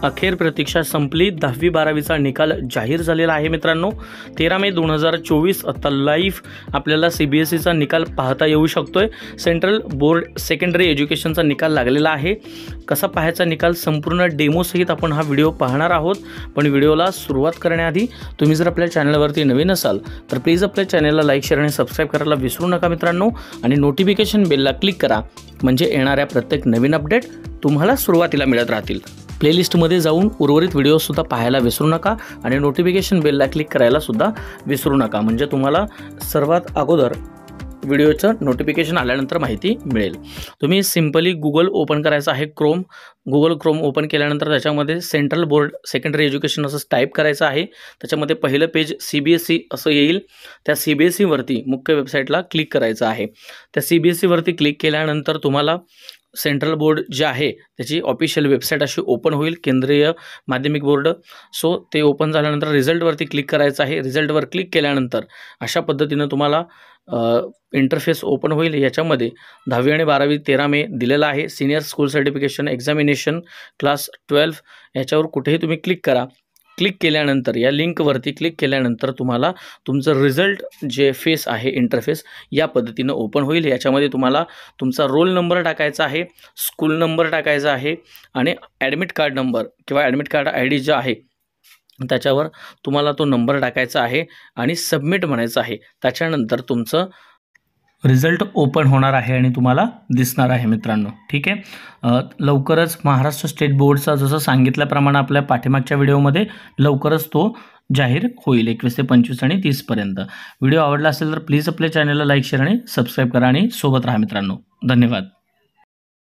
अखेर प्रतीक्षा संपली। 10वी-12वीचा निकाल जाहीर झालेला आहे मित्रांनो। 13 मे 2024 आता लाईव्ह आपल्याला CBSEचा निकाल पाहता येऊ शकतोय। सेंट्रल बोर्ड सेकंडरी एज्युकेशनचा निकाल लागलेला आहे। कसा पाहायचा निकाल संपूर्ण डेमो सहित आपण हा व्हिडिओ पाहणार आहोत। पण व्हिडिओला सुरुवात करण्याआधी तुम्ही जर आपल्या चॅनलवरती नवीन असाल तर प्लीज आपल्या चॅनलला लाईक शेअर आणि सबस्क्राइब करायला विसरू नका मित्रांनो, आणि नोटिफिकेशन बेलला क्लिक करा म्हणजे येणाऱ्या प्रत्येक नवीन अपडेट तुम्हाला सुरुवातीला मिळत राहतील। प्लेलिस्टमध्ये जाऊन उर्वरित व्हिडिओसुद्धा पाहायला विसरू नका आणि नोटिफिकेशन बेलला क्लिक करायला सुद्धा विसरू नका, म्हणजे तुम्हाला सर्वात अगोदर व्हिडिओचं नोटिफिकेशन आल्यानंतर माहिती मिळेल। तुम्ही सिंपली गूगल ओपन करायचं आहे, गूगल क्रोम ओपन केल्यानंतर त्याच्यामध्ये सेंट्रल बोर्ड सेकंडरी एज्युकेशन असं टाईप करायचं आहे। त्याच्यामध्ये पहिलं पेज CBSE असं येईल। त्या CBSE वरती मुख्य वेबसाईटला क्लिक करायचं आहे। त्या CBSE वरती क्लिक केल्यानंतर तुम्हाला सेंट्रल बोर्ड जे आहे त्याची ऑफिशियल वेबसाईट अशी ओपन होईल, केंद्रीय माध्यमिक बोर्ड। सो ते ओपन झाल्यानंतर रिझल्टवरती क्लिक करायचं आहे। रिझल्टवर क्लिक केल्यानंतर अशा पद्धतीनं तुम्हाला इंटरफेस ओपन होईल। याच्यामध्ये 10वी आणि 12वी 13 मे दिलेला आहे। Senior school certification examination class 12 याच्यावर कुठेही तुम्ही क्लिक करा। क्लिक केल्यानंतर या लिंकवरती क्लिक केल्यानंतर तुम्हाला तुमचं रिझल्ट जे फेस आहे इंटरफेस या पद्धतीनं ओपन होईल। याच्यामध्ये तुम्हाला तुमचा रोल नंबर टाकायचा आहे, स्कूल नंबर टाकायचा आहे आणि ॲडमिट कार्ड नंबर किंवा ॲडमिट कार्ड ID जो आहे त्याच्यावर तुम्हाला तो नंबर टाकायचा आहे आणि सबमिट म्हणायचं आहे। त्याच्यानंतर तुमचं रिझल्ट ओपन होणार आहे आणि तुम्हाला दिसणार आहे मित्रांनो, ठीक आहे। लवकरच महाराष्ट्र स्टेट बोर्डचा जसं सांगितल्याप्रमाणे आपल्या पाठीमागच्या व्हिडिओमध्ये लवकरच तो जाहीर होईल 21 ते 25 आणि 30 पर्यंत। व्हिडिओ आवडला असेल तर प्लीज आपल्या चॅनलला लाईक शेअर आणि सबस्क्राईब करा आणि सोबत राहा मित्रांनो। धन्यवाद।